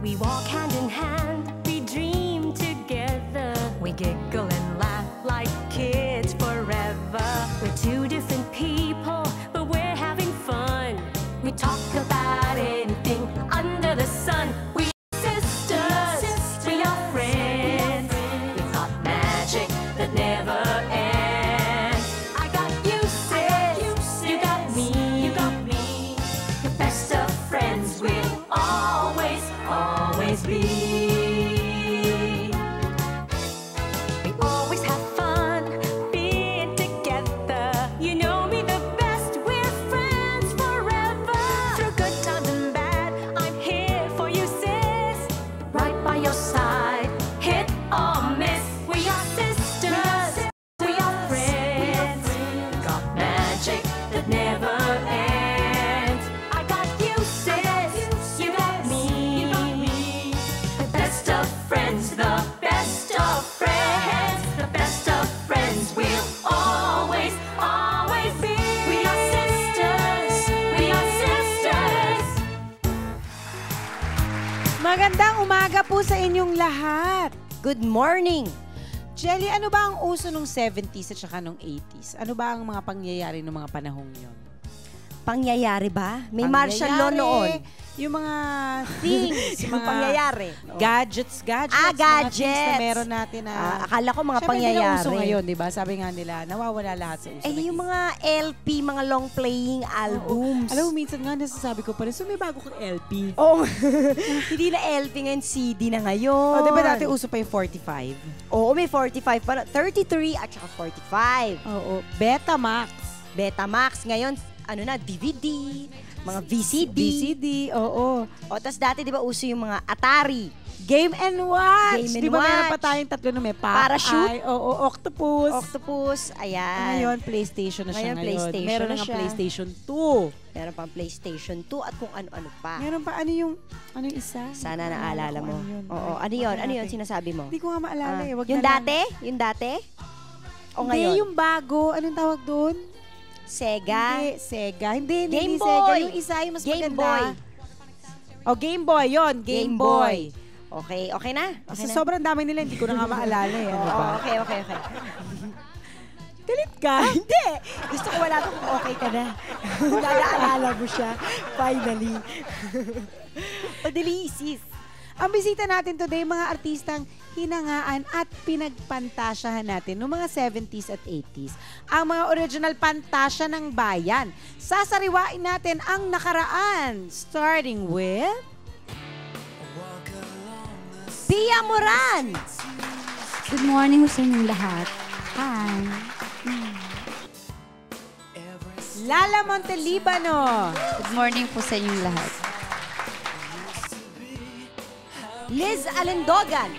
We walk hand in hand, we dream together. We giggle and laugh like kids forever. We're two different people, but we're having fun. We talk about anything under the sun. We are sisters, we are friends. We've got magic that never ends. I got you, sis, you got me. The best of friends will always, always be. We always have fun being together. You know me the best, we're friends forever. Through good times and bad, I'm here for you, sis. Right by your side, hit or miss. We are sisters, we are friends. Got magic that never ends. I got you, sis, you got me. The best of friends, the best of friends. The best of friends will always, always be. We are sisters, we are sisters. Magandang umaga po sa inyong lahat. Good morning! Jelly, ano ba ang uso nung 70s at saka nung 80s? Ano ba ang mga pangyayari ng mga panahong yon? Pangyayari ba? May martial law noon. Yung mga things, Yung pangyayari. gadgets, Ah, mga gadgets! things na meron natin na... Akala ko mga Siyempre, pangyayari. hindi na uso ngayon, di ba? Sabi nga nila, nawawala lahat sa uso. Eh, yung mga LP, mga long playing albums. Alam mo, minsan nga nasasabi ko pa rin, so may bago kang LP. Oh, hindi na LP ngayon, CD na ngayon. O, di ba dati uso pa yung 45? Oo, may 45 pa. 33 at saka 45. Oo, Betamax. Betamax. Ngayon, ano na, DVD, mga VCD. VCD, oo. O, tas dati, di ba, uso yung mga Atari. Game and Watch. Game and Di ba meron Watch. pa tayong tatlo na may Parachute. Oo, Octopus. Octopus, ayan. Ngayon, PlayStation na siya ngayon. PlayStation Meron na na siya. PlayStation 2. Meron pang PlayStation 2 at kung ano-ano pa. Meron pa, ano yung isa? Sana naalala mo. Ano yun? Oo, ano yun? Ano yun sinasabi mo? Hindi ko nga maalala eh. Wag Yung na lang. dati? Yung dati? O Hindi, ngayon? yung bago. Anong tawag doon? Sega? Hindi, Sega. Hindi Game Sega. Boy. Yung isa, yung mas Game maganda. Boy. O, Game Boy. Yun, Game Boy. Okay, okay na? Okay Sa na? sobrang dami nila, hindi ko na nga maalala eh. Ano ba? Oo, okay. Galit ka? Hindi! Gusto ko wala kung okay ka na. Naalala mo siya. Finally. Padalisis. Ang bisita natin today, mga artistang hinangaan at pinagpantasyahan natin noong mga 70s at 80s. Ang mga original pantasya ng bayan. Sasariwain natin ang nakaraan. Starting with... Pia Moran! Good morning sa inyong lahat. Hi. Lala Montelibano. Good morning po sa inyong lahat. Liz Alendogan.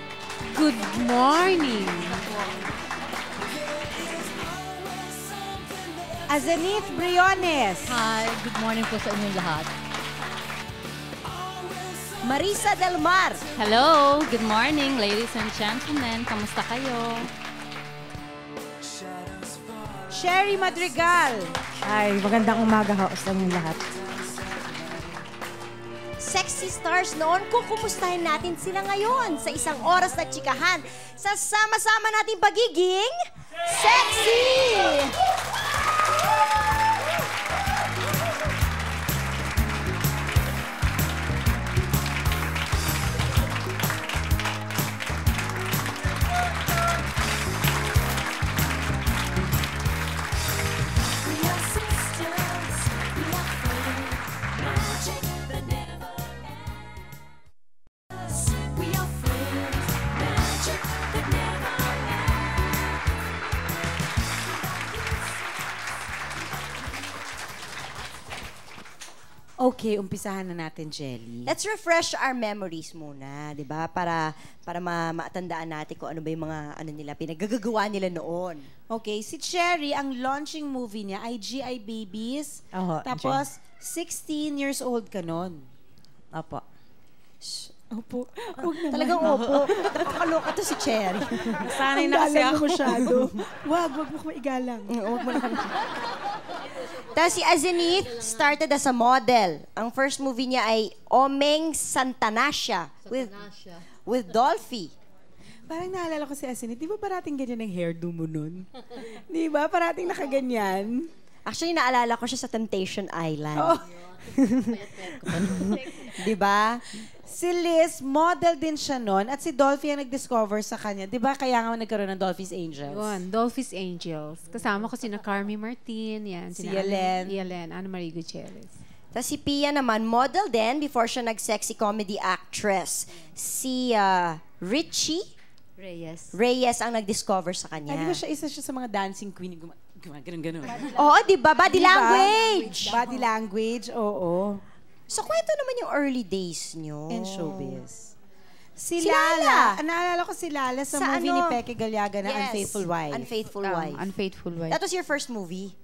Good morning. Azanith Briones. Hi. Good morning po sa inyong lahat. Marisa Del Mar. Hello. Good morning, ladies and gentlemen. Kamusta kayo? Sherry Madrigal. Ay, magandang umaga ho sa inyong lahat. Sexy stars noon, kukumustahin natin sila ngayon sa isang oras na tsikahan sa sama-sama nating pagiging sexy! We are sisters, we are friends. Magic that never ends. We are friends. Magic that never Okay, umpisahan na natin, Jelly. Let's refresh our memories muna, 'di ba? Para matandaan natin kung ano ba yung mga ano nila pinagagagawa nila noon. Okay, si Cherry, ang launching movie niya ay GI Babies. Oho, Tapos, 16 years old ka nun. Opo. Opo. Huwag naman. Talagang opo. Nakakaloka to si Cherry. Sanay na kasi ako masyado. Wag mo ko maigalang. Huwag mo na kami. Tapos si Azenith started as a model. Ang first movie niya ay Omeng Santanasia with Dolphy. Parang naalala ko si Asinit, di ba parating ganyan ang hairdo mo nun? Di ba? Parating nakaganyan. Actually, naalala ko siya sa Temptation Island. Oh. Di ba? Si Liz, model din siya noon at si Dolphy ang nag-discover sa kanya. Di ba kaya nga nagkaroon ng Dolphy's Angels? Yun, Dolphy's Angels. Kasama ko sina Carmi Martin, yan. Si sina Yelen. Yelen, Ana Marie Gutierrez. Tapos si Pia naman, model din before siya nag-sexy comedy actress. Si Richie Reyes ang nag-discover sa kanya. Ay, di ba siya isa siya sa mga dancing queen? Ganun. Oo, di ba? Body language. Body language, oo. So, kwento naman yung early days nyo. In showbiz. Si Si Lala. Lala. Naalala ko si Lala sa Sa movie ano? ni Peke Galiaga na Yes, Unfaithful Wife. Unfaithful Wife. Unfaithful Wife. That was your first movie?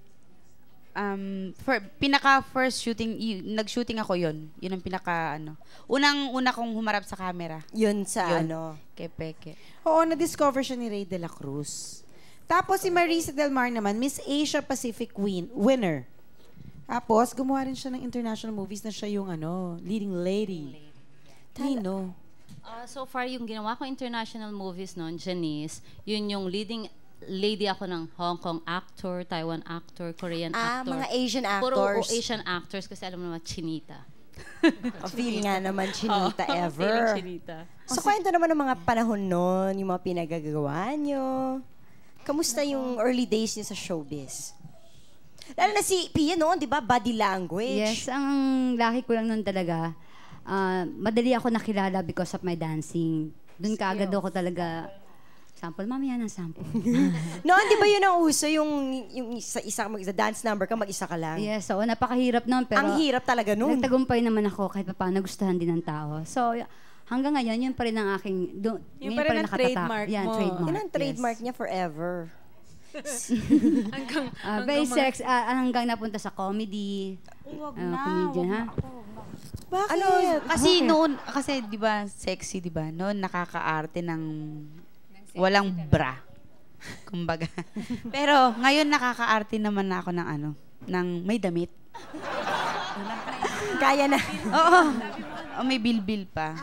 Pinaka-first shooting, nag-shooting ako yun. Yun ang pinaka, Unang-una kong humarap sa camera. Yun sa Yun. Kay Peke. Oo, na-discover siya ni Ray de la Cruz. Tapos si Marisa Del Mar naman, Miss Asia Pacific winner. Tapos, gumawa rin siya ng international movies na siya yung leading lady. Nino. So far, yung ginawa ko international movies noon, Janice, yun yung leading lady ako ng Hong Kong actor, Taiwan actor, Korean actor. Mga Asian Puro actors. Asian actors kasi alam mo naman, chinita. Feel nga naman, chinita Oo, ever. feeling chinita. So, kwento naman ng mga panahon nun, yung mga pinagagawa nyo. Kamusta yung early days niyo sa showbiz? Lalo na si Pia noon, di ba? Body language. Yes, ang laki ko lang nun talaga, madali ako nakilala because of my dancing. Doon kaagad ako talaga, sample, mamaya ng sample. Noon, di ba yun ang uso? Yung isa dance number ka, mag-isa ka lang. Yes, so napakahirap nun, pero Ang hirap talaga nun. nagtagumpay naman ako kahit paano gustuhan din ng tao. So, hanggang ngayon, yun pa rin ang aking, Yun ngayon pa rin ang nakatatak. trademark Yan, mo. trademark. Yun ang trademark yes. niya forever. Very sex, hanggang napunta sa comedy. Comedian, ha? Bakit? Kasi noon, kasi di ba, sexy, di ba? Noon nakakaarte ng walang bra. Kumbaga. Pero ngayon nakakaarte naman na ako ng ng may damit. Kaya na. Oo. Oh, may bilbil pa.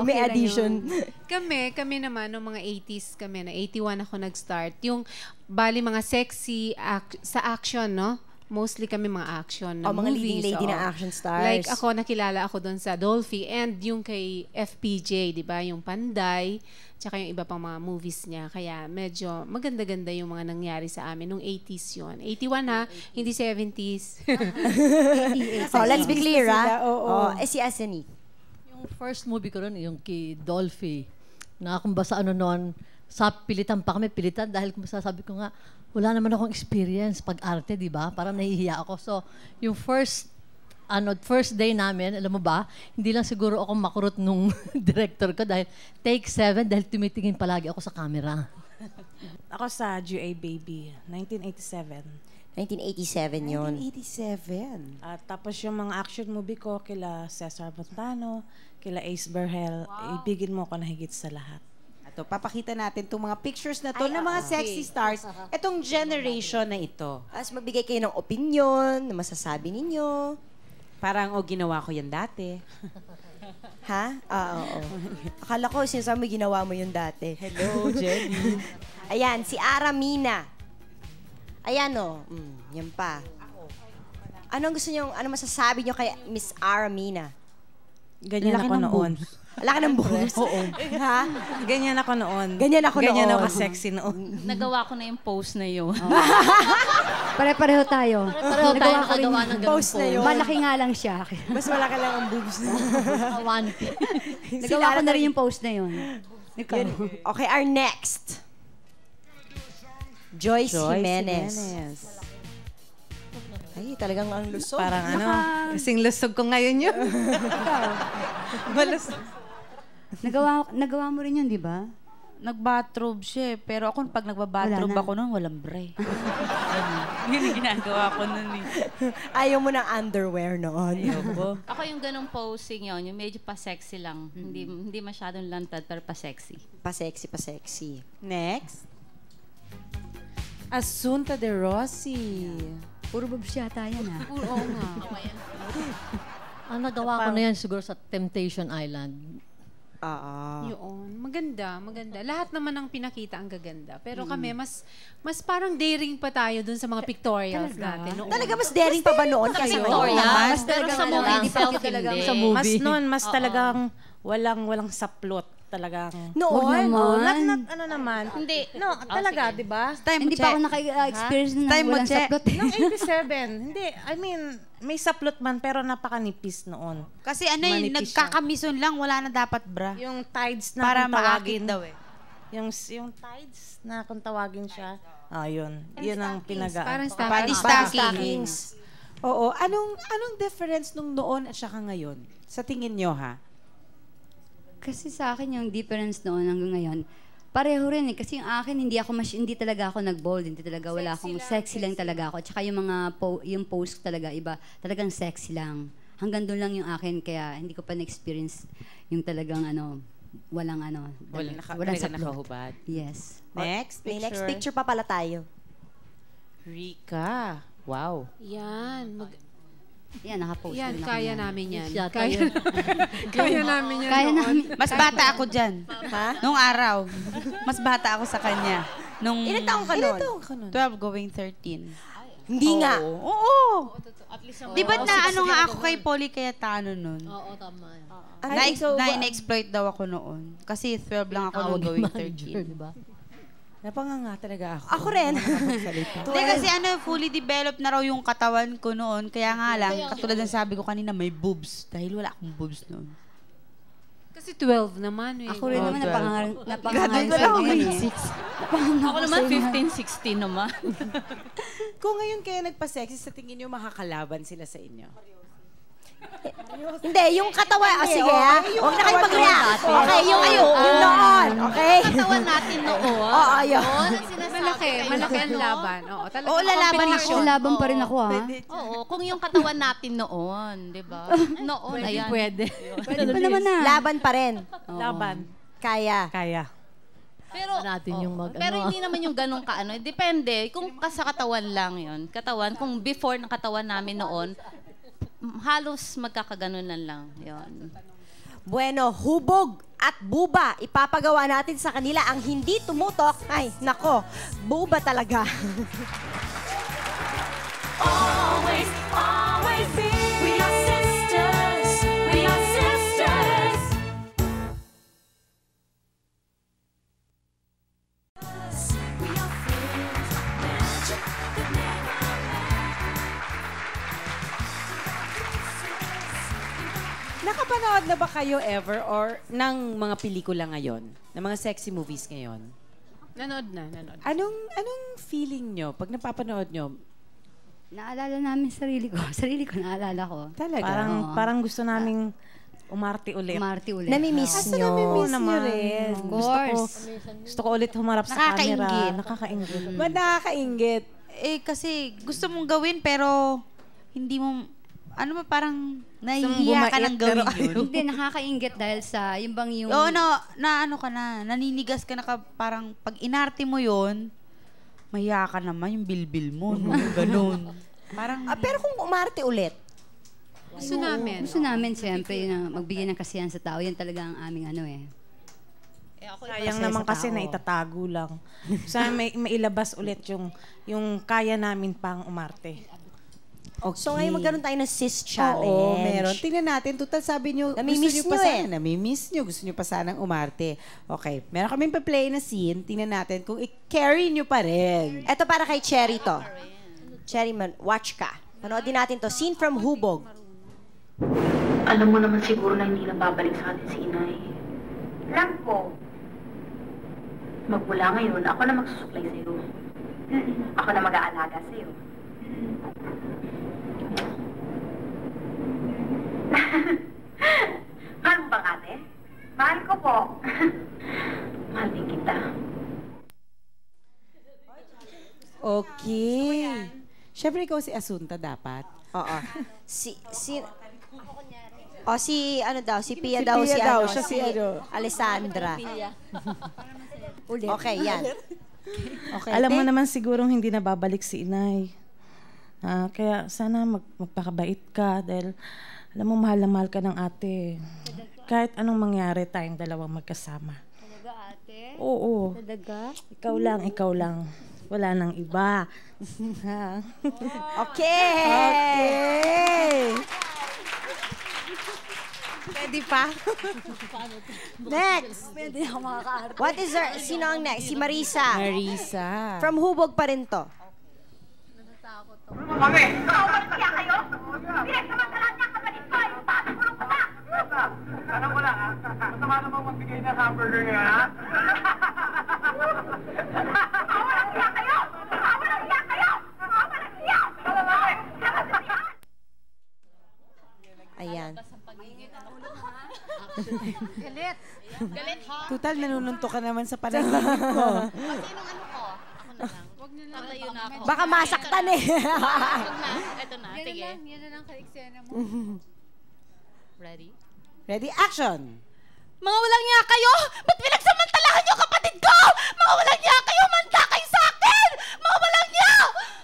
May addition. Kami naman, noong mga 80s kami, na 81 ako nag-start. Yung, bali mga sexy sa action, no? Mostly kami mga action na Mga movies. leading lady oo. na action stars. Like ako, nakilala ako doon sa Dolphy and yung kay FPJ, di ba? Yung Panday, tsaka yung iba pang mga movies niya. Kaya medyo maganda-ganda yung mga nangyari sa amin nung 80s yun. 81 ha, hindi 70s. Let's be clear, ha? Oo. Si Asani. Yung first movie ko ron, yung kay Dolphy, na kung ba sa noon, sa pilitan pa kami, pilitan, dahil kung sasabi ko nga, wala naman akong experience pag-arte, di ba? Parang nahihiya ako. So, yung first day namin, alam mo ba, hindi lang siguro ako makurot nung director ko dahil take 7 dahil tumitingin palagi ako sa camera. Ako sa GA Baby, 1987. 1987 yun. 1987. At tapos yung mga action movie ko, kila Cesar Montano, kila Ace Berhel, ibigin mo ko na higit sa lahat. Ito, papakita natin itong mga pictures na to ng mga sexy stars. Itong generation na ito. As magbigay kayo ng opinion, na masasabi ninyo. Parang, ginawa ko yan dati. Ha? Oo. Akala ko, sinasabi mo, ginawa mo yun dati. Hello, Jenny. Ayan, si Aramina. Ayan, yan pa. Ano masasabi nyo kay Miss Aramina? Ganyan ako noon. Wala ka ng buhos? Oo. Ha? Ganyan ako noon. Ganyan ako sexy noon. Nagawa ko na yung post na yun. Pare-pareho tayo. Pareho tayo nakagawa ng ganun Post na yun. Malaki nga lang siya. Mas malaki lang ang boobs niya. Nagawa ko na rin yung post na yun. Ikaw. Okay, our next. Joyce Jimenez. Ay, talagang ang lusog. Parang kasing lusog ko ngayon yun. Malusog. Nagawa mo rin yun, di ba? Nag-bathrobe siya pero ako pag nagba-bathrobe Wala na. ako noon, walang bra. Yun yung ginagawa ko noon eh. Ayaw mo ng underwear noon. Ako yung ganong posing yun, yung medyo pa-sexy lang. Hindi masyadong lantad pero pa-sexy. Pa-sexy. Next. Asunta de Rossi. Puro babs yata yan Oo nga. Ang nagawa ko na yan siguro sa Temptation Island. Yun. Maganda, maganda. Lahat naman ng pinakita ang gaganda. Pero kami, mas parang daring pa tayo dun sa mga pictorials natin. noon. Talaga mas daring pa ba noon kayo? Mas Pero talagang sa ano, movie, hindi pa self talagang hindi. sa Mas movie. noon, mas talagang walang saplot. Talagang... Noon? Ano naman? Hindi. No, talaga, di ba? Hindi pa ako naka-experience ng walang saplot. Noong 87, hindi. I mean, may saplot man, pero napakanipis noon. Kasi ano yun, Manipis siya. nagkakamison lang, wala na dapat bra. Yung tides na Para kung maakit tawagin. daw eh. Yung tides na kung tawagin siya. Yun. Yun ang Parang Parang stockings. Oo. Anong difference nung noon at saka ngayon? Sa tingin nyo, ha? Kasi sa akin yung difference noon hanggang ngayon, pareho rin eh. Kasi yung akin, hindi talaga ako nag-bold. Hindi talaga, wala akong sexy lang talaga ako. Tsaka yung mga, yung pose ko talaga, iba, talagang sexy lang. Hanggang doon lang yung akin, kaya hindi ko pa na-experience yung talagang walang walang saplot. nakahubad. Yes. Next May picture. next picture pa pala tayo. Rika. Wow. Yan. Yan, nakapost. Yan, din ako kaya niyan. namin yan. Yata Kaya, yun. kaya namin yan Kaya noon. namin. Mas bata ako dyan. Ha? Nung araw. Mas bata ako sa kanya. Nung Ilan taong ka Ilan noon? taong ka nun? 12 going 13. Hindi nga. Oo. Di ba na ano nga ako kay Polly Cayetano nun? Oo, tama yan. Na-exploit daw ako noon. Kasi 12 lang ako nung going 13. Diba? Napanganga talaga ako. Ako rin. Hindi kasi fully developed na raw yung katawan ko noon. Kaya nga lang, katulad ng sabi ko kanina, may boobs. Dahil wala akong boobs noon. Kasi 12 naman eh. Ako rin naman, 12. napangangalan Graduate sa lang akin ako eh. Ako naman 15, 16 naman. Kung ngayon kayo nagpa-sexy, sa tingin nyo makakalaban sila sa inyo? Hindi, yung katawan. Sige ha. Huwag na kayo mag-react. Okay, yung noon. Okay? Katawan natin noon. Oo, yun. Malaki ang laban. Oo, talaga. Oo, lalaban ako. Laban pa rin ako, ha? Oo, kung yung katawan natin noon, di ba? Noon, ayan. Pwede. Pwede pa naman na. Laban pa rin. Laban. Kaya. Kaya. Pero, natin yung pero hindi naman yung ganong kaano. Depende. Kung sa katawan lang yun. Katawan, kung before ng katawan namin noon, halos magkakaganunan lang. Yun. Bueno, hubog at buba. Ipapagawa natin sa kanila ang hindi tumutok. Ay, nako. Buba talaga. Always, always be. We are sisters. We are sisters. We are friends. Magic could never Nakapanood na ba kayo ever or ng mga pelikula ngayon? Ng mga sexy movies ngayon? Nanood na. Anong feeling nyo pag napapanood nyo? Naalala namin sarili ko. Sarili ko naalala ko. Talaga? Parang gusto naming umarte ulit. Umarte ulit. Namimiss nyo. Namimiss nyo naman. rin. Of course. Gusto ko ulit humarap sa camera. Nakakaingit. Ba't nakakaingit? Eh, kasi gusto mong gawin pero hindi mo, parang nahihiya ka ng gawin yun. Hindi, nakakaingit dahil sa, yung bang yung... Oo, naninigas ka na parang pag inarte mo yun, mahiya ka naman yung bilbil mo, no? Ganun. Parang, Pero kung umarte ulit, Gusto namin. Gusto namin, siyempre, na magbigay ng kasiyahan sa tao. Yan talaga ang aming Sayang naman kasi na itatago lang. Sana may mailabas ulit yung kaya namin pang umarte. Okay. so ngayon magkaroon tayo ng sis challenge. Oo, meron. Tingnan natin. Total sabi nyo, Namimiss gusto nyo pa nyo sana. Namimiss nyo. Gusto nyo pa sanang umarte. Okay. Meron kaming pa-play na scene. Tingnan natin kung i-carry nyo pa rin. Ito para kay Cherry to. Cherry, watch ka. Panoodin natin to. Scene from Hubog. Alam mo naman siguro na hindi na babalik sa atin si Inay. Alam ko. Magmula ngayon, ako na magsusuklay sa'yo. Ako na mag-aalaga sa'yo. Mahal mo bang ate? Mahal ko po. Mahal din kita. Okay. Siyempre ikaw si Asunta dapat. Oo. Si Pia Si daw, Pia si daw, ano, siya si ano. Alessandra. Okay, yan. Okay. Alam mo naman sigurong hindi na babalik si inay. Kaya sana magpakabait ka dahil alam mo mahal na mahal ka ng ate. Kahit anong mangyari tayong dalawang magkasama. Talaga, ate? Oo. Talaga? Ikaw lang. Wala nang iba. Okay! Pwede pa? Next! Pwede ako makakaarte. What is her? Sino ang next? Si Marisa. Marisa. From Hubog pa rin to. Alam ko lang, ha? Masama namang magbigay ng hamburger nga, ha? Walang siya kayo! Walang siya kayo! Walang siya! Ayan. Galit. Galit ha? Total, nanununto ka naman sa panaginip ko. Sinong ano ko? Ako na lang. Wag na lang. Tatayo na ako. Baka masaktan eh. Ito na. Sige. Yan na lang ka-eksena mo. Ready? Ready? Action! Mga walang niya kayo! Ba't pinagsamantalahan niyo kapatid ko? Mga walang niya kayo! Manda kayo sa akin! Mga walang niya!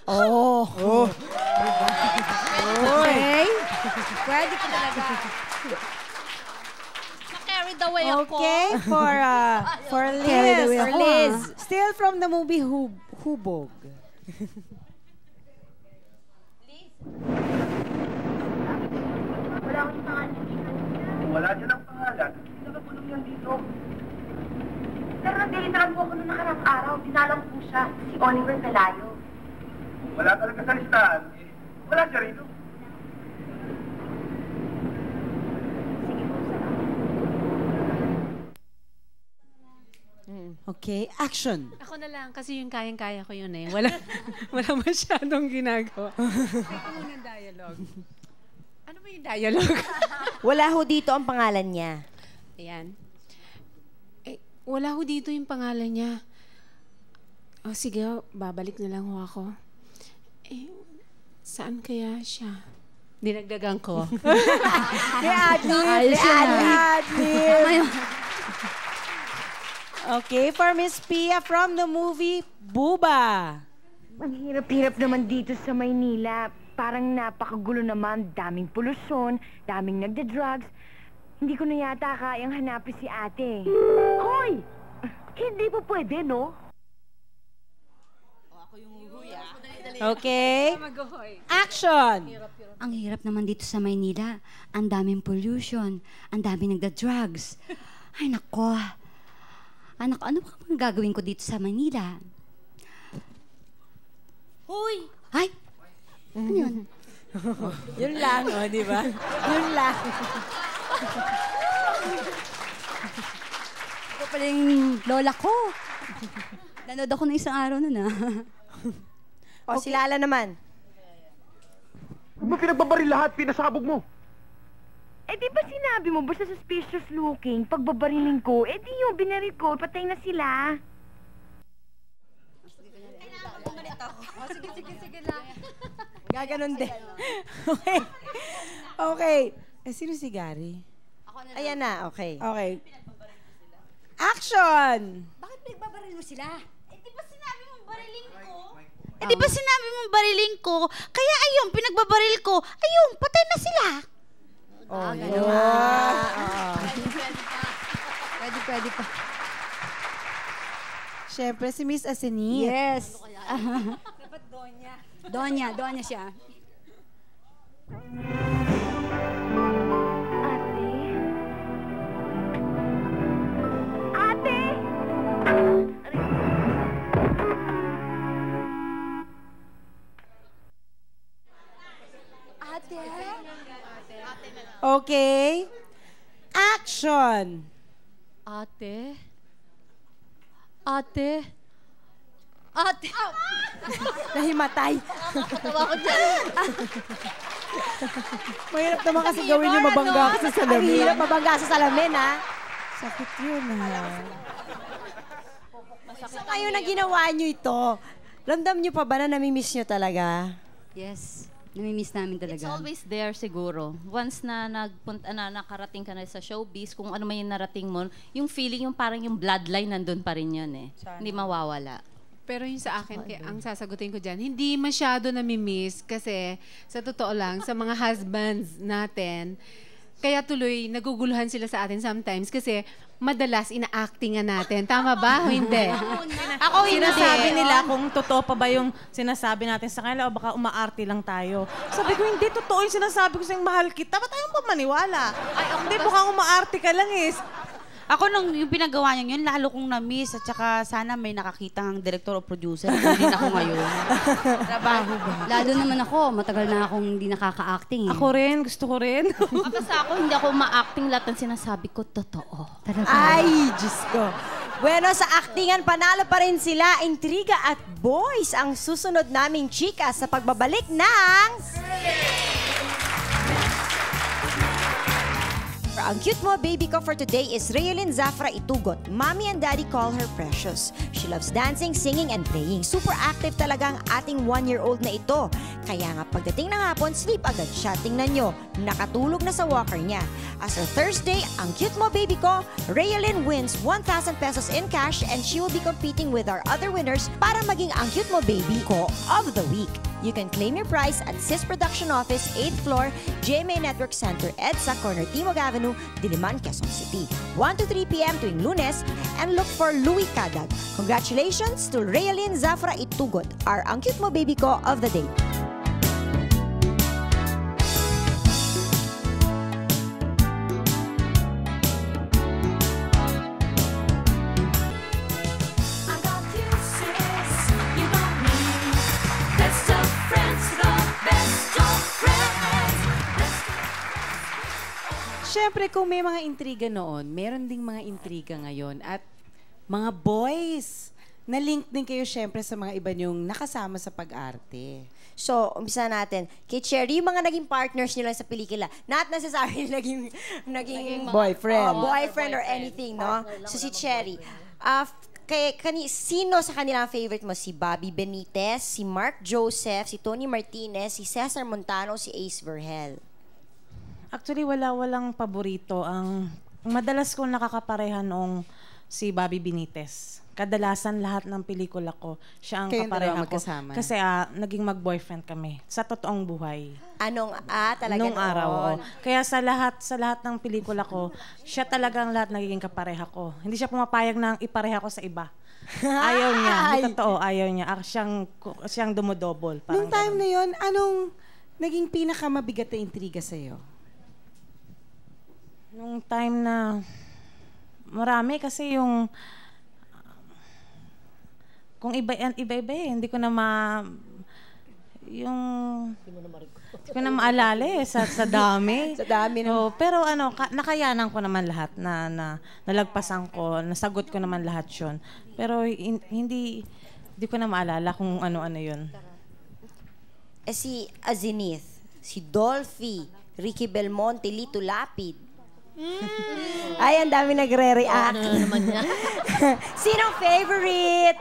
Oh! Okay. Pwede ka talaga. Na-carried away ako. Okay, for Carried Liz. away ako, Liz. Still from the movie Hubog. Wala akong pangalan. Wala dyan ang pangalan. Nakakulong yan dito. Pero nag-deliveran po ako noong nakarang araw. Dinalang po siya. Si Oliver Pelayo. Wala talaga sa listahan. Wala siya rito. Okay, action. Ako na lang, kasi yung kayang-kaya ko yun eh. Wala masyadong ginagawa. Ito muna yung dialogue. Ano ba yung dialogue? Wala ho dito ang pangalan niya. Ayan. Wala ho dito yung pangalan niya. O sige, babalik na lang ho ako. Saan kaya siya? Dinagdagan ko. Adlib. Okay, for Miss Pia from the movie Buba. Ang hirap-hirap naman dito sa Maynila. Parang napakagulo naman. Daming polusyon, daming nagda-drugs. Hindi ko na yata kayang hanapin si ate. Hoy! Hindi po pwede, no? Okay. Action! Ang hirap naman dito sa Maynila. Ang daming pollution. Ang daming nagda-drugs. Ay, nako. Anak, ano ba ang gagawin ko dito sa Manila? Huy! Ay! Ano yun? Yun lang, di ba? Yun lang. Ito pala yung lola ko. Nanood ako ng isang araw nun, O, si Lala naman. Huwag mo pinagbabaril lahat, pinasabog mo. Eh, di ba sinabi mo, basta suspicious looking, pagbabariling ko, eh di yung binaril ko, patay na sila. Sige lang. Gaganon din. Okay. Okay. Sino si Gary? Ayan na, okay. Okay. Action! Bakit pinagbabaril mo sila? Di ba sinabi mong bariling ko? Kaya ayun, pinagbabaril ko. Ayun, patay na sila. Oh, Pwede pa. Siyempre, si Miss Asenit. Yes. Dapat Donya. Donya siya. Ate! Okay. Action! Ate? Nahimatay. Tawa ko dyan. Mahirap naman kasi gawin yung mabangga ka sa Ang salamin. hirap mabangga sa salamin, ha? Sakit yun, ha? So, ngayon na ginawa nyo ito, ramdam nyo pa ba na namimiss nyo talaga? Yes. Namimiss namin talaga. It's always there siguro. Once na nakarating ka na sa showbiz, kung ano man yung narating mo, yung feeling, yung parang yung bloodline nandun pa rin yun eh. Hindi mawawala. Pero yung sa akin, ang sasagutin ko dyan, hindi masyado nami-miss kasi sa totoo lang, sa mga husbands natin, kaya tuloy naguguluhan sila sa atin sometimes kasi madalas ina-actingan natin. Tama ba o hindi? Ako sinasabi nila kung totoo pa ba yung sinasabi natin sa kanila o baka umaarte lang tayo. Sabi ko, hindi totoo yung sinasabi ko sa'yo, mahal kita. Ba't tayo pa maniwala? Hindi, mukhang umaarte ka lang eh. Ako nung yung pinagawa niya yun, lalo kong na-miss at saka sana may nakakita ang director o producer. Hindi na ako ngayon. Trabaho ba? Lalo naman ako, matagal na akong hindi nakaka-acting eh. Ako rin, gusto ko rin. Kasi ako, hindi ako ma-acting lahat ng sinasabi ko, totoo. Ay, Diyos ko. Bueno, sa actingan, panalo pa rin sila. Intriga at boys ang susunod naming chika sa pagbabalik ng... Ang cute mo baby ko for today is Rayolyn Zafra Itugot. Mommy and daddy call her Precious. She loves dancing, singing, and playing. Super active talaga ang ating 1-year-old na ito. Kaya nga pagdating ng hapon, sleep agad siya. Tingnan nyo, nakatulog na sa walker niya. As of Thursday, ang cute mo baby ko, Rayolyn wins 1,000 pesos in cash and she will be competing with our other winners para maging ang cute mo baby ko of the week. You can claim your prize at SIS Production Office, 8th floor, GMA Network Center, EDSA, corner Timog Avenue, Diliman, Quezon City. 1 to 3 p.m. tuwing Lunes and look for Louie Cadag. Congratulations to Rayolyn Zafra Itugot, our ang cute mo baby ko of the day. Siyempre, kung may mga intriga noon, meron ding mga intriga ngayon. At mga boys, na-link din kayo siyempre sa mga iba niyong nakasama sa pag-arte. So, umpisa natin. Kay Cherry, yung mga naging partners nila sa pelikula, not necessarily naging boyfriend. Boyfriend or anything, no? So, si Cherry. Sino sa kanila ang favorite mo? Si Bobby Benitez, si Mark Joseph, si Tony Martinez, si Cesar Montano, si Ace Vergel. Actually, walang paborito. Ang madalas kong nakakapareha noong si Bobby Benitez. Kadalasan lahat ng pelikula ko, siya ang Kayong kapareha dalawa ko. magkasama? Kasi naging mag-boyfriend kami sa totoong buhay. Talaga Nung noon? araw, oo. Kaya sa lahat ng pelikula ko, siya talagang lahat nagiging kapareha ko. Hindi siya pumapayag na ipareha ko sa iba. Ayaw niya. Hindi totoo, ayaw niya. Siyang dumodobol. Nung time na yon, anong naging pinakamabigat na intriga sa'yo? Nung time na marami kasi yung kung iba-iba hindi ko na hindi ko na maalala sa dami. Sa dami no. Pero nakayanan ko naman lahat na nalagpasan ko, nasagot ko naman lahat 'yon. Pero hindi ko na maalala kung ano-ano 'yon. Si Azenith, si Dolphy, Ricky Belmonte, Lito Lapid. Ay, ang dami nagre-react. Ano naman niya? Sinong favorite?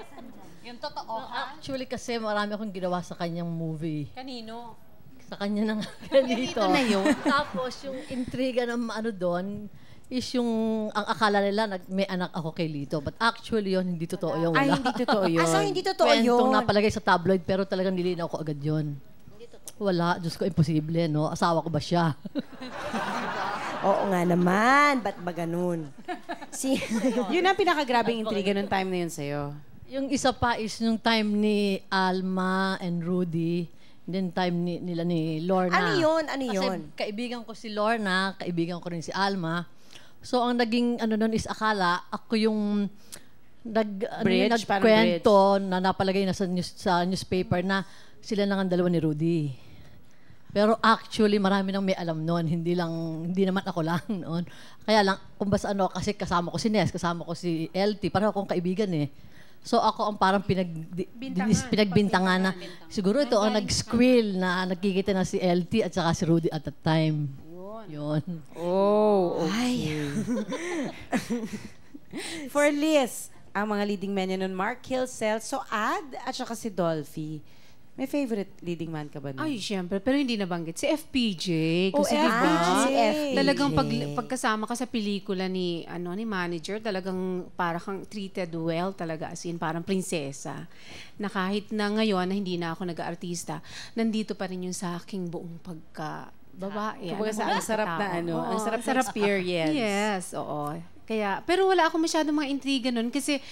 Yung totoo Actually kasi marami akong ginawa sa kanyang movie. Kanino? Sa kanya nang ganito. Ito na yun. Tapos yung intriga ng doon is yung ang akala nila may anak ako kay Lito. But actually yun, hindi totoo yun. Ay, Wala. hindi totoo yun. So hindi totoo yun? Kwentong napalagay sa tabloid pero talagang nilinaw ko agad yun. Wala, Diyos ko, imposible, no? Asawa ko ba siya? Oo nga naman, ba't ba ganun? Yun ang pinakagrabing intriga nung time na yun sa'yo. Yung isa pa is yung time ni Alma and Rudy, then time nila ni Lorna. Ano yun? Kasi kaibigan ko si Lorna, kaibigan ko rin si Alma. So ang naging nun is akala, ako yung nagkwento na napalagay na sa newspaper na sila lang ang dalawa ni Rudy. Pero actually, marami nang may alam noon. Hindi naman ako lang noon. Kaya lang, kasi kasama ko si Nes, kasama ko si LT, pareho akong kaibigan eh. So ako ang parang pinagbintangan na, siguro ito ang nag-squill na nakikita na si LT at saka si Rudy at that time. Yun. Oh, okay. For Liz, ang mga leading men nun, Mark Hill, Celso, Ad, at saka si Dolphy. May favorite leading man ka ba nun? Ay, syempre. Pero hindi nabanggit. Si FPJ. Oh, Kasi FPJ. diba, Si FPJ. talagang pagkasama ka sa pelikula ni manager, talagang parang kang treated well talaga. As in, parang prinsesa. Na kahit na ngayon na hindi na ako nag-aartista, nandito pa rin yung sa aking buong babae. Kumbaga sa ang sarap na Oo, ang sarap na experience. Yes, oo. Kaya, pero wala akong masyadong mga intriga nun kasi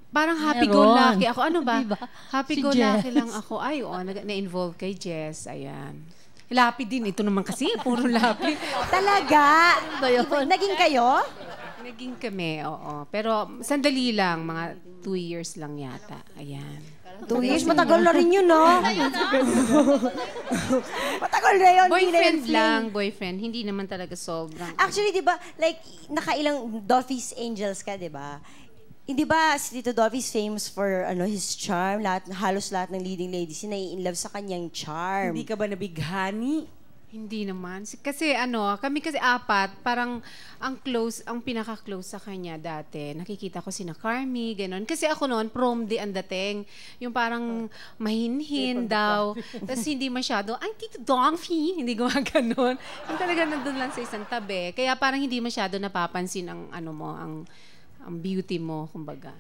parang happy-go-lucky ako. Ano ba? Diba? Happy-go-lucky Si Jess. lang ako. Ay, oo, na-involve kay Jess. Ayan. Lapi din. Ito naman kasi, puro lapi. Talaga? Naging kayo? Naging kami, oo. Pero sandali lang, mga 2 years lang yata. Ayan. 2 years, matagal na rin yun, no? Matagal na yun. Boyfriend lang, boyfriend. Hindi naman talaga sobrang. Actually, di ba, like, nakailang Dolphy's Angels ka, di ba? Hindi ba si Tito Dolphy is famous for his charm? Halos lahat ng leading ladies nai-inlove sa kanyang charm. Hindi ka ba nabighani? Hindi naman. Kasi kami kasi apat, parang ang pinaka-close sa kanya dati. Nakikita ko sina Carmi, gano'n. Kasi ako noon, prom day ang dating. Yung parang mahinhin daw. Tapos hindi masyado, ay, Tito Dolphy! Hindi gumaganon. Yung talaga nandun lang sa isang tabi. Kaya parang hindi masyado napapansin ang ang beauty mo, kumbaga.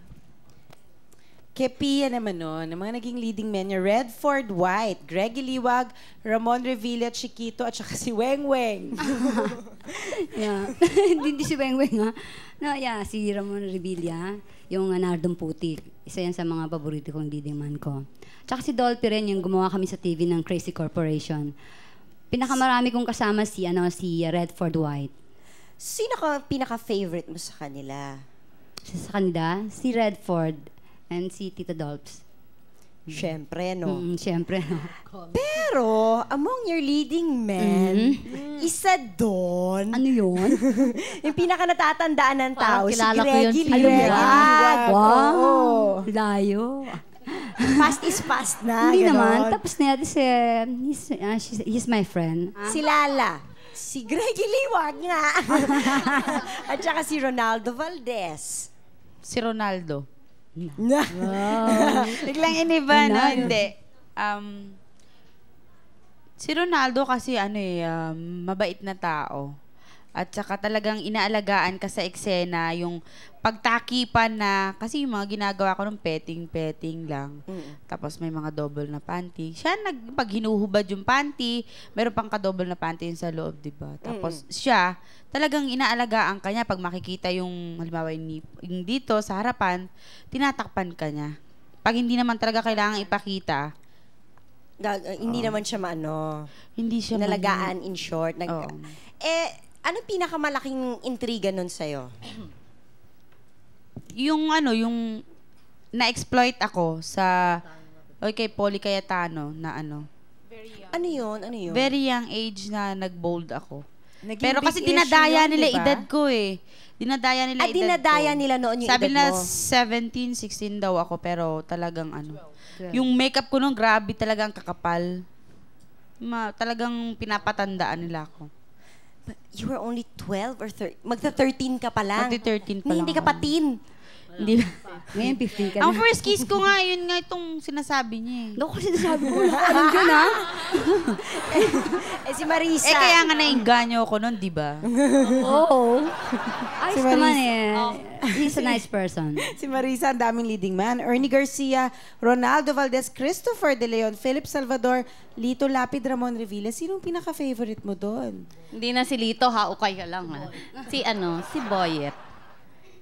Kay Pia naman nun, ang mga naging leading men niya, Redford White, Greggy Liwag, Ramon Revilla, Chiquito, at saka si Weng Weng. Yeah. Hindi si Weng Weng, ha? No, yeah, si Ramon Revilla, yung Nardong Putik. Isa yan sa mga paborito kong leading man ko. Tsaka si Dolphy rin, yung gumawa kami sa TV ng Crazy Corporation. Pinakamarami kong kasama si Redford White. Sino ka pinaka-favorite mo sa kanila? Sa kanila, si Redford and si Tito Dolps. Siyempre, no? Siyempre, no? Pero, among your leading men, isa doon. Ano yun? Yung pinaka-natatandaan ng tao, si kilala ko Greggy yun, Liwag. Wow! Layo. Past is past na. Hindi ganon. naman. Tapos na yan, he's my friend. Si Lala. Si Greggy Liwag nga. At saka si Ronaldo Valdez. Si Ronaldo. Biglang iniba, no? Hindi. Si Ronaldo kasi mabait na tao. At saka talagang inaalagaan ka sa eksena, yung pagtakipan na, kasi yung mga ginagawa ko nung petting lang. Tapos may mga double na panty. Siya, pag hinuhubad yung panty, meron pang ka-double na panty yun sa loob, diba? Tapos siya, talagang inaalagaan ka niya. Pag makikita yung, halimbawa yung dito sa harapan, tinatakpan ka niya. Pag hindi naman talaga kailangan ipakita, Hindi naman siya hindi siya nalagaan in short. Oo. Anong pinakamalaking intriga nun sa'yo? yung na-exploit ako sa kay Polly Cayetano na Ano yun? very young age na nag-bold ako. Naging Pero big kasi issue dinadaya yun, nila diba? edad ko eh. Dinadaya nila edad dinadaya ko. nila noon yung Sabi edad na mo. 17, 16 daw ako pero talagang yung makeup ko nung grabe talagang kakapal. Talagang pinapatandaan nila ako. You were only 12 or 13? Magta-13 ka pa lang. Magti-13 pa lang Hindi ka ako. pa teen. Hindi. Ngayon, 15 ka na. Ang first kiss ko nga, yun nga itong sinasabi niya eh. Naku, sinasabi ko. Ano dyan, ha? Si Marisa. Kaya nga nainganyo ako nun, di ba? Oo. Ayos Si naman Marisa. He's a nice person. Si Marisa, ang daming leading man. Ernie Garcia, Ronaldo Valdez, Christopher De Leon, Philip Salvador, Lito Lapid, Ramon Revilla. Sinong pinaka-favorite mo doon? Hindi na si Lito, haukay ka lang ha. Si Boyet.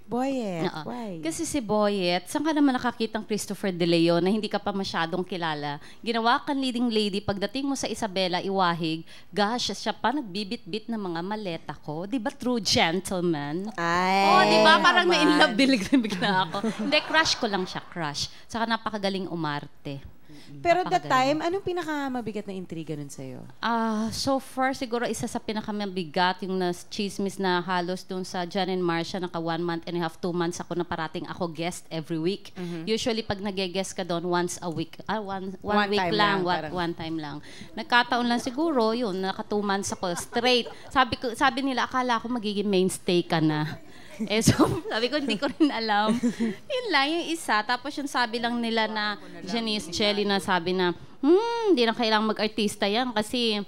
Boyet, Oo. why? Kasi si Boyet, saan ka naman nakakitang Christopher De Leon na hindi ka pa masyadong kilala? Ginawa kang leading lady, pagdating mo sa Isabela, Iwahig, gosh, siya pa nagbibit-bit ng mga maleta ko. Di ba true gentleman? Ay. Di ba? Parang na-inlove bigla ako. Hindi, crush ko lang siya, crush. Saka napakagaling umarte. Pero that time, anong pinaka-mabigat na intriga nun sa'yo? So far, siguro isa sa pinakamabigat yung chismis na halos dun sa John and Marcia, naka 1 month and a half, 2 months ako na parating ako guest every week. Usually, pag nag-guest ka doon, once a week. One week time lang, lang, one time lang. Nagkataon lang siguro, yun, naka 2 months ako straight. Sabi nila, akala ko magiging mainstay ka na. Sabi ko, hindi ko rin alam. Yun lang, yung isa. Tapos yung sabi lang nila na Janice Jelly na sabi na, hindi na kailangang mag-artista yan kasi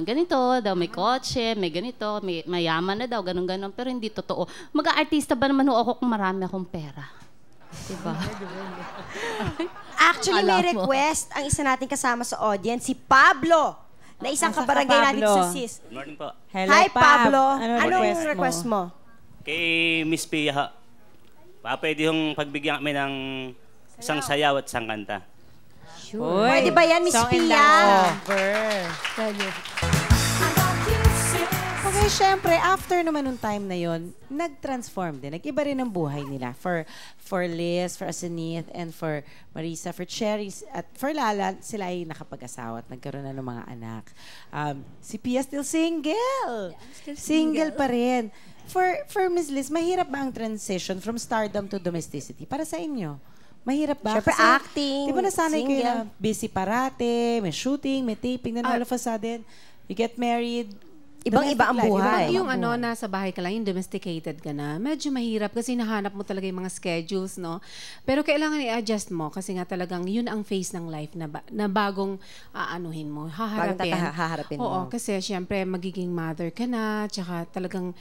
ganito daw, may kotse, may ganito, may mayaman na daw, ganun-ganon. Pero hindi totoo. Mag-artista ba naman ho ako kung marami akong pera? Diba? Actually, may request ang isa nating kasama sa audience, si Pablo, na isang kabarangay natin sa SIS. Good morning po. Hello, Hi, Pablo. Anong request mo? Kay Miss Pia, pwede yung pagbigyan kami ng isang sayaw at isang kanta. Sure. Pwede ba yan, Miss Pia? Okay, syempre, after naman nung time na yon, nag-transform din. Nag-iba rin ang buhay nila. For Liz, for Asenith, and for Marisa, for Cherry, at for Lala, sila ay nakapag-asawa at nagkaroon na ng mga anak. Si Pia still single. Single pa rin. For Miss Liz, mahirap ba ang transition from stardom to domesticity? Para sa inyo? Mahirap ba? Siyempre, acting, Di ba nasanay kayo single. na busy parate, may shooting, may taping, then all of a sudden, you get married. Ibang-iba ang Domestic life, buhay. Pag yung nasa bahay ka lang, yung domesticated ka na, medyo mahirap kasi nahanap mo talaga yung mga schedules, no? Pero kailangan i-adjust mo kasi nga talagang yun ang phase ng life na bagong aanuhin mo, haharapin. Haharapin mo. Oo, kasi syempre magiging mother ka na, tsaka talagang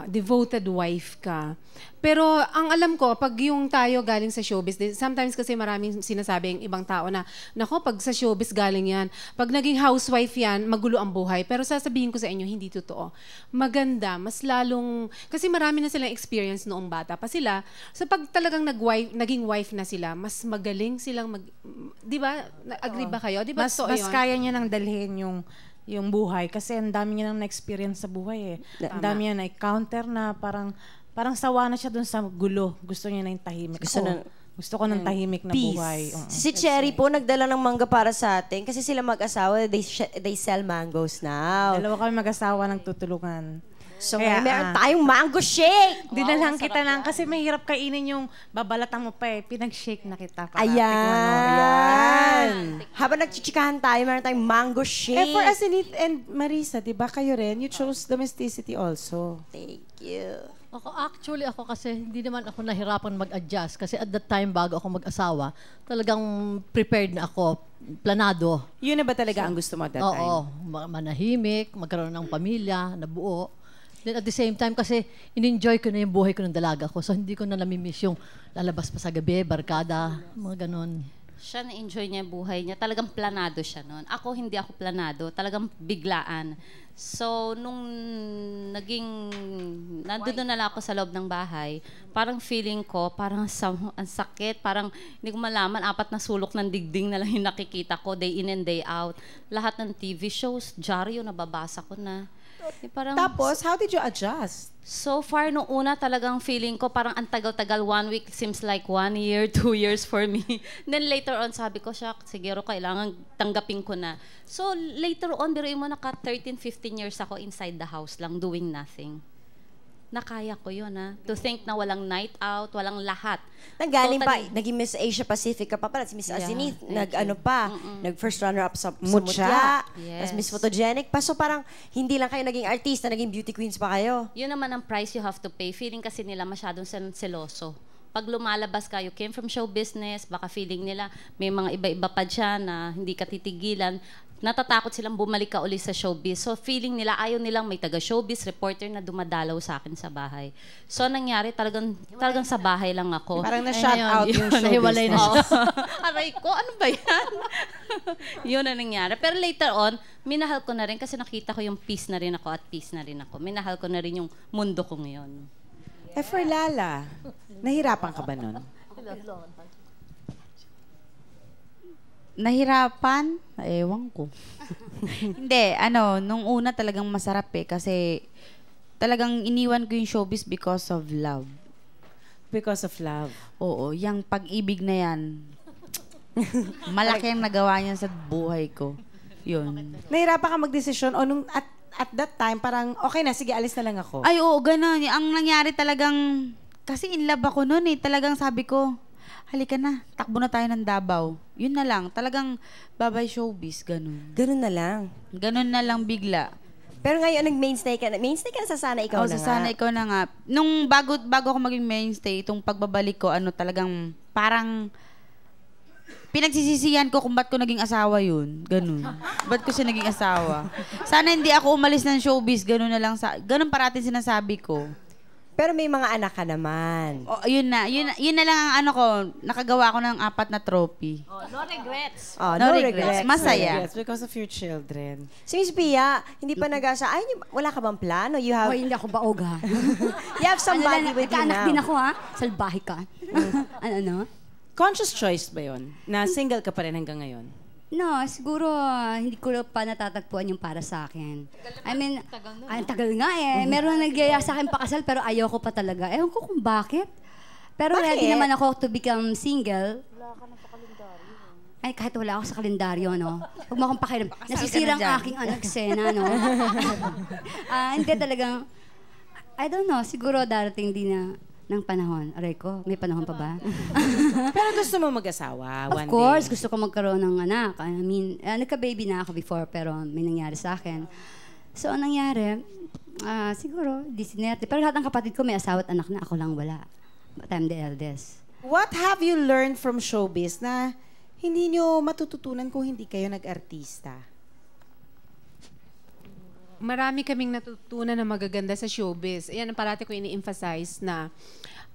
devoted wife ka. Pero ang alam ko, pag yung tayo galing sa showbiz, sometimes kasi maraming sinasabi ang ibang tao na, nako, pag sa showbiz galing yan, pag naging housewife yan, magulo ang buhay. Pero sasabihin ko sa inyo, hindi totoo. Maganda, mas lalong, kasi marami na silang experience noong bata pa sila. So pag talagang naging wife na sila, mas magaling silang di ba? Agree ba kayo? Di ba Mas yun? kaya niya nang dalhin yung buhay kasi ang dami niya nang na-experience sa buhay eh. Ang dami niya na-encounter na parang sawa na siya dun sa gulo. Gusto niya na yung tahimik. Gusto ko ng tahimik na Peace. buhay. Si Cherry po nagdala ng mangga para sa atin kasi sila mag-asawa, they sell mangoes now. Dalawa kami mag-asawa ng tutulungan. So, Kaya, meron tayong mango shake! Dinalang kita lang kasi mahirap kainin yung babalatan mo pa eh. Pinag-shake na kita para Ayan! Habang nagchichikahan tayo, meron tayong mango shake. For Asenith and Marisa, di ba kayo rin? You chose domesticity also. Thank you. Ako kasi hindi naman ako nahirapan mag-adjust kasi at that time bago ako mag-asawa, talagang prepared na ako, planado. Yun na ba talaga ang gusto mo at that time? Oo, manahimik, magkaroon ng pamilya, nabuo. Then at the same time kasi in-enjoy ko na yung buhay ko ng dalaga ko. So hindi ko na namimiss yung lalabas pa sa gabi, barkada, mga ganon. Siya na-enjoy niya yung buhay niya. Talagang planado siya noon. Ako, hindi ako planado. Talagang biglaan. So, nung nandun na lang ako sa loob ng bahay, parang feeling ko, parang ang sakit, parang hindi ko malaman, 4 na sulok ng digding na lang yung nakikita ko, day in and day out. Lahat ng TV shows, dyaryo, nababasa ko na. Parang, Tapos, how did you adjust? so far, nung una talagang feeling ko parang ang tagal-tagal, 1 week seems like 1 year, 2 years for me. Then later on, sabi ko, siya, siguro kailangan tanggapin ko na. So later on, biruin mo naka 13, 15 years ako inside the house lang, doing nothing. Nakaya ko yun, ha? To think na walang night out, walang lahat. Nanggaling pa, naging Miss Asia Pacific ka pa pala. Si Miss Asenith, nag-first runner-up sa Mutya. Yes. As Miss Photogenic pa. So parang hindi lang kayo naging artista, naging beauty queens pa kayo. Yun naman ang price you have to pay. Feeling kasi nila masyadong seloso. Pag lumalabas ka, you came from show business, baka feeling nila may mga iba-iba pa dyan na hindi ka titigilan. Natatakot silang bumalik ka uli sa showbiz. So feeling nila, ayaw nilang may taga-showbiz reporter na dumadalaw sa akin sa bahay. So nangyari, talagang sa bahay lang ako. Parang na-shut out yung showbiz. Nahiwalay na siya. Aray ko, ano ba yan? Yun na nangyari. Pero later on, minahal ko na rin kasi nakita ko yung peace na rin ako at peace na rin ako. Minahal ko na rin yung mundo ko ngayon. For Lala, nahirapan ka ba nun? Nahirapan? Ewan ko. Hindi, nung una talagang masarap kasi talagang iniwan ko yung showbiz because of love. Because of love? Oo, yung pag-ibig na yan, malaki ang nagawa niya sa buhay ko. Yun. Nahirapan ka magdesisyon o nung at that time, parang okay na, sige, alis na lang ako. Ay, oo, ganun. Ang nangyari talagang, kasi in love ako noon talagang sabi ko, halika na, takbo na tayo ng Davao. Yun na lang, talagang babay showbiz, ganun. Ganun na lang. Ganun na lang bigla. Pero ngayon, nag-mainstay ka na. Mainstay ka na sa Sana Ikaw na sa nga. Sana Ikaw na nga. Nung bago ako maging mainstay, itong pagbabalik ko, talagang parang pinagsisisihan ko kung ba't ko naging asawa yun. Ganun. Ba't ko siya naging asawa. Sana hindi ako umalis ng showbiz. Ganun na lang. Ganun parating sinasabi ko. Pero may mga anak ka naman. Oh, yun na lang ang ano ko. Nakagawa ko ng 4 na trophy. No regrets. No regrets. Masaya. Yes, because of your children. Si Miss Pia, hindi pa nag-asa. Ay, wala ka bang plano? You have... Hindi ako baog ha. You have somebody with you Nagkaanak now. din ako ha. Salbahe ka. ano? Conscious choice ba yun? Na single ka pa rin hanggang ngayon? No, siguro hindi ko pa natatagpuan yung para sa akin. I mean, tagal nga eh. Meron nagyaya sa akin pakasal pero ayoko pa talaga. Ewan ko kung bakit. Pero ready naman ako to become single. Wala ka na sa kalendaryo. Ay, kahit wala ako sa kalendaryo, no? Huwag mo akong pakiram. Nasisira ang aking eksena, no? Hindi talagang, I don't know, siguro darating din na ng panahon. Aray ko, may panahon pa ba? Pero gusto mo mag-asawa one Of course, day? gusto ko magkaroon ng anak. I mean, nagka-baby na ako before, pero may nangyari sa akin. So, ang nangyari, siguro, di sinerte. Pero lahat ng kapatid ko may asawa at anak na, ako lang wala. But I'm the eldest. What have you learned from showbiz na hindi nyo matututunan kung hindi kayo nag-artista? Marami kaming natutunan na magaganda sa showbiz. Ayan ang parati ko ini-emphasize na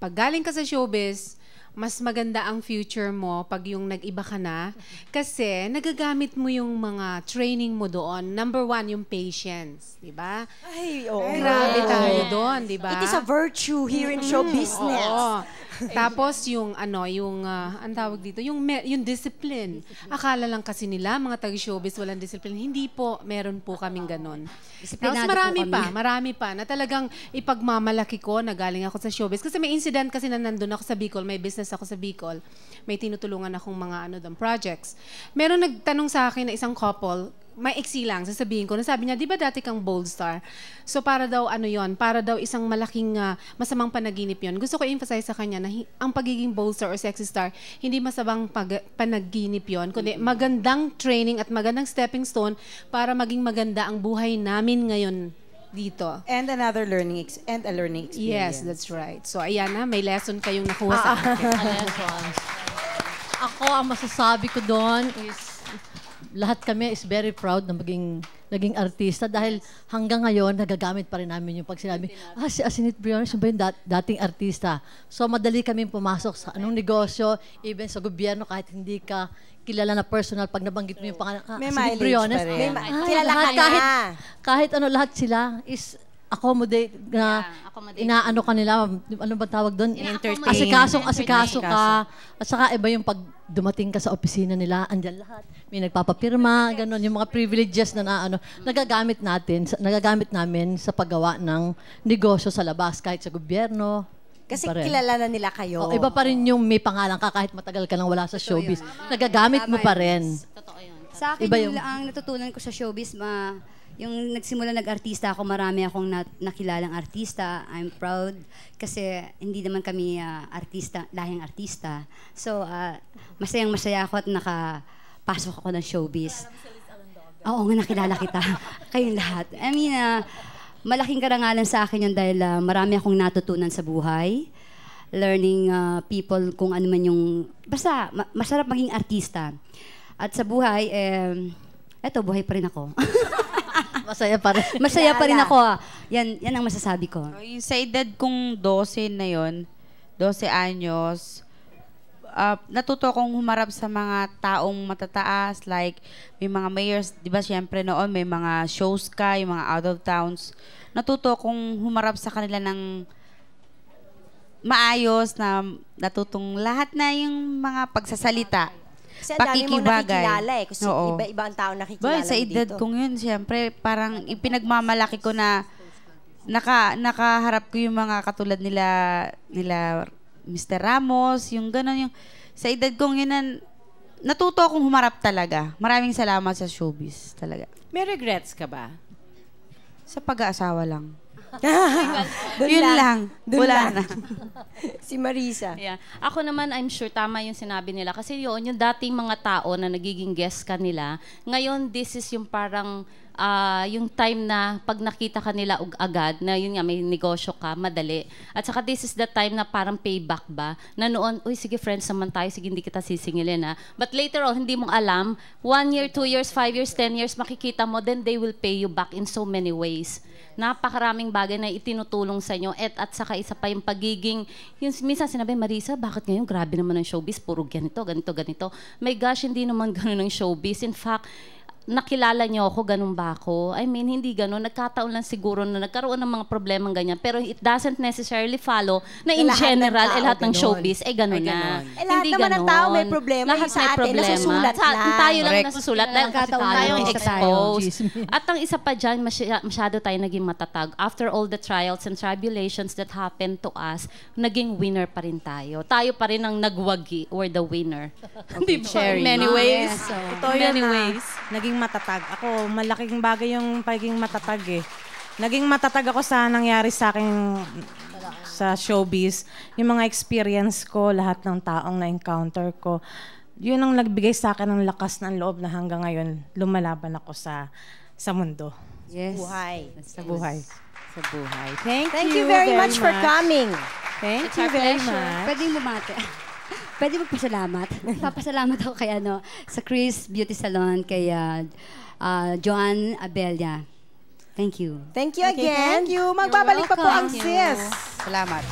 pag galing ka sa showbiz, mas maganda ang future mo pag yung nag-iba ka na kasi nagagamit mo yung mga training mo doon. Number 1, yung patience. Diba? Ay, oo. Grabe tayo doon, diba? It is a virtue here in show business. Oo. Tapos yung ang tawag dito, yung discipline. Akala lang kasi nila, mga taga-showbiz, walang discipline. Hindi po, meron po kaming ganon. Tapos marami pa, na talagang ipagmamalaki ko na galing ako sa showbiz. Kasi may incident kasi na nandun ako sa Bicol, may business ako sa Bicol. May tinutulungan akong mga projects. Meron nagtanong sa akin na isang couple, may iksi lang, sasabihin ko. Sabi niya, di ba dati kang Bold Star? So para daw para daw isang malaking masamang panaginip yon. Gusto ko i-emphasize sa kanya na ang pagiging Bold Star or Sexy Star, hindi masamang panaginip yon, kundi magandang training at magandang stepping stone para maging maganda ang buhay namin ngayon dito. And another learning experience. Yes, that's right. So ayan na, may lesson kayong nakuha sa akin. Ako, ang masasabi ko doon is lahat kami is very proud na naging artista dahil hanggang ngayon nagagamit pa rin namin yung pag sinabi, si Asinit Briones, yung ba yung dating artista? So madali kami pumasok sa anong negosyo, even sa gobyerno, kahit hindi ka kilala na personal, pag nabanggit mo yung pangalan, Asinit Briones, kilala ka na. Kahit lahat sila is accommodate na inaano ka nila, ano ba tawag doon? Asikaso ka. At saka iba yung pag dumating ka sa opisina nila, andyan lahat. May nagpapapirma, gano'n. Yung mga privileges na nagagamit namin sa paggawa ng negosyo sa labas, kahit sa gobyerno. Kasi kilala na nila kayo. Iba pa rin yung may pangalan ka kahit matagal ka lang wala sa showbiz. Nagagamit mo pa rin. Totoo yun. Sa akin, ang natutunan ko sa showbiz, yung nagsimula nag-artista ako, marami akong nakilalang artista. I'm proud kasi hindi naman kami lahing artista. So, masayang-masaya ako at nakapasok ako ng showbiz. Oo nga, nakilala kita. Kayong lahat. I mean, malaking karangalan sa akin yun dahil marami akong natutunan sa buhay. Learning people kung ano man yung... Basta, masarap maging artista. At sa buhay, eto, buhay pa rin ako. Masaya pa rin. Masaya pa rin ako. Yan ang masasabi ko. Sa edad kong 12 na yon, 12 anyos, natuto akong humarap sa mga taong matataas, like may mga mayors, di ba syempre noon may mga shows ka, yung mga out of towns. Natuto akong humarap sa kanila ng maayos, na natutong lahat na yung mga pagsasalita. Kasi ang dami mong nakikilala eh. Kasi iba-iba ang tao nakikilala sa edad dito. kong yun, siyempre, parang ipinagmamalaki ko na nakaharap ko yung mga katulad nila Mr. Ramos, yung gano'n. Sa edad kong yun, natuto akong humarap talaga. Maraming salamat sa showbiz talaga. May regrets ka ba? Sa pag-aasawa lang. Yun lang. Wala na. Si Marisa. Yeah. Ako naman, I'm sure tama yung sinabi nila. Kasi yung dating mga tao na nagiging guest kanila, ngayon this is yung parang yung time na pag nakita ka nila agad, na yun nga, may negosyo ka, madali. At saka this is the time na parang payback ba, na noon, uy, sige friends naman tayo, sige hindi kita sisingilin ha. But later on, hindi mong alam, 1 year, 2 years, 5 years, 10 years, makikita mo, then they will pay you back in so many ways. Napakaraming bagay na itinutulong sa inyo at saka isa pa yung pagiging, yung minsan sinabi, Marisa, bakit ngayon grabe naman ang showbiz, puro ganito, ganito, ganito. My gosh, hindi naman ganun ang showbiz. In fact, nakilala niyo ako, ganun ba ako? I mean, hindi ganun. Nagkataon lang siguro na nagkaroon ng mga problemang ganyan. Pero it doesn't necessarily follow na in general, lahat ng showbiz, ganun na. Lahat naman ng tao may problema. Lahat may problema. Tayo lang nasusulat dahil kasi tayo exposed. At ang isa pa dyan, masyado tayo naging matatag. After all the trials and tribulations that happened to us, naging winner pa rin tayo. Tayo pa rin ang nagwagi or the winner. Cherry. In many ways. In many ways. Naging matatag. Ako, malaking bagay yung pagiging matatag eh. Naging matatag ako sa nangyari sa akin sa showbiz. Yung mga experience ko, lahat ng taong na-encounter ko, yun ang nagbigay sa akin ng lakas ng loob na hanggang ngayon lumalaban ako sa mundo. Yes. Buhay. Sa buhay. Sa buhay. Thank you very much for coming. Thank you very much. Pwede bumati. Pwede magpasalamat. Papasalamat ako kay sa Chris Beauty Salon, kay Joanne Abella. Thank you. Thank you again. Thank you. Magbabalik pa po ang sis. Salamat.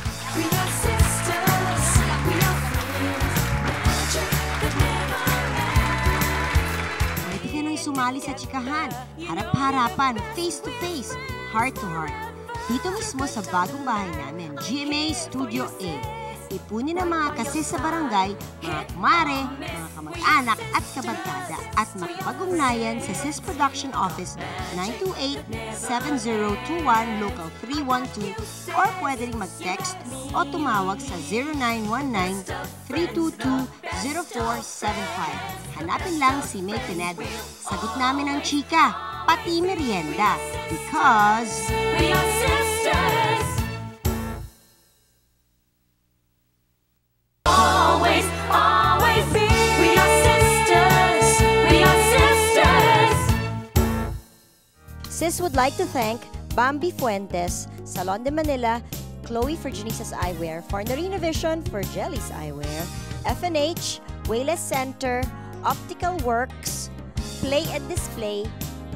Pwede ka nang sumali sa chikahan, harap-harapan, face-to-face, heart-to-heart. Dito mismo sa bagong bahay namin, GMA Studio A. Ipunin ang mga kasis sa barangay, mga kumare, mga kamag-anak at kabarkada at makipag-ugnayan sa SIS Production Office 928-7021 Local 312 or pwede rin mag-text o tumawag sa 0919-322-0475. Hanapin lang si May Pinedo. Sagot namin ang chika, pati merienda. Because we are sisters. Always be. We are sisters. We are sisters. Sis would like to thank Bambi Fuentes, Salon de Manila, Chloe for Janice's Eyewear, Farnerina Vision for Jelly's Eyewear, FNH, Wayless Center, Optical Works, Play and Display,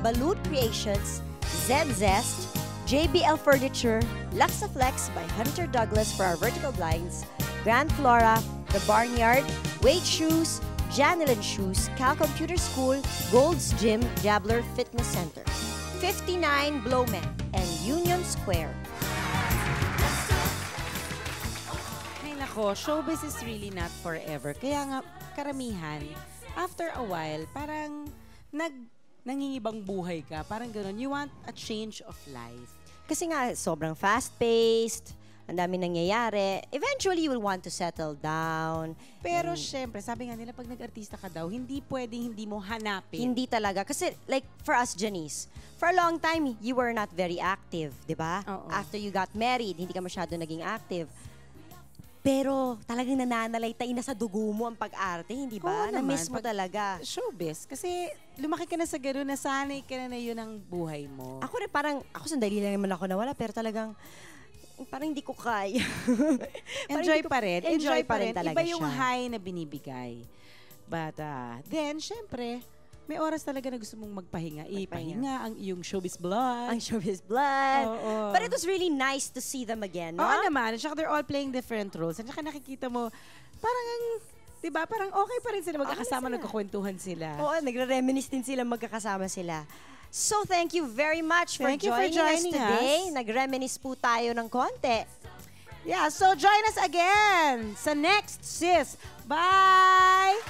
Balut Creations, Zest, JBL Furniture, Luxaflex by Hunter Douglas for our vertical blinds, Grand Flora, The Barnyard, Wade Shoes, Janilyn Shoes, Cal Computer School, Gold's Gym, Jabler Fitness Center, 59 Blowman, and Union Square. Ay nako, showbiz is really not forever. Kaya nga, karamihan, after a while, parang nangingibang buhay ka. Parang ganun. You want a change of life. Kasi nga, sobrang fast-paced, ang dami nangyayari. Eventually, you will want to settle down. Pero syempre, sabi nga nila, pag nag-artista ka daw, hindi pwedeng hindi mo hanapin. Hindi talaga. Kasi like, for us, Janice, for a long time, you were not very active, di ba? After you got married, hindi ka masyado naging active. Pero talagang nananalaytay na sa dugo mo ang pag-arte, hindi ba? Na-miss mo talaga. Showbiz. Kasi lumaki ka na sa gano'n, nasanay ka na yun ang buhay mo. Ako rin parang, ako sandali lang naman ako nawala, pero talagang, parang hindi ko kaya. Enjoy pa rin. Enjoy pa rin talaga Iba yung siya. high na binibigay. But then, syempre, may oras talaga na gusto mong magpahinga. Ipahinga ang iyong showbiz blood. Ang showbiz blood. Oo. But it was really nice to see them again, no? Oo naman. At saka they're all playing different roles. At saka nakikita mo, parang di ba, parang okay pa rin sila magkakasama, nagkakwentuhan sila. Oo, nagre-reminisce din sila, magkakasama sila. So, thank you very much for joining us today. Nag-reminisce po tayo ng konti. Yeah, so join us again sa next Sis. Bye!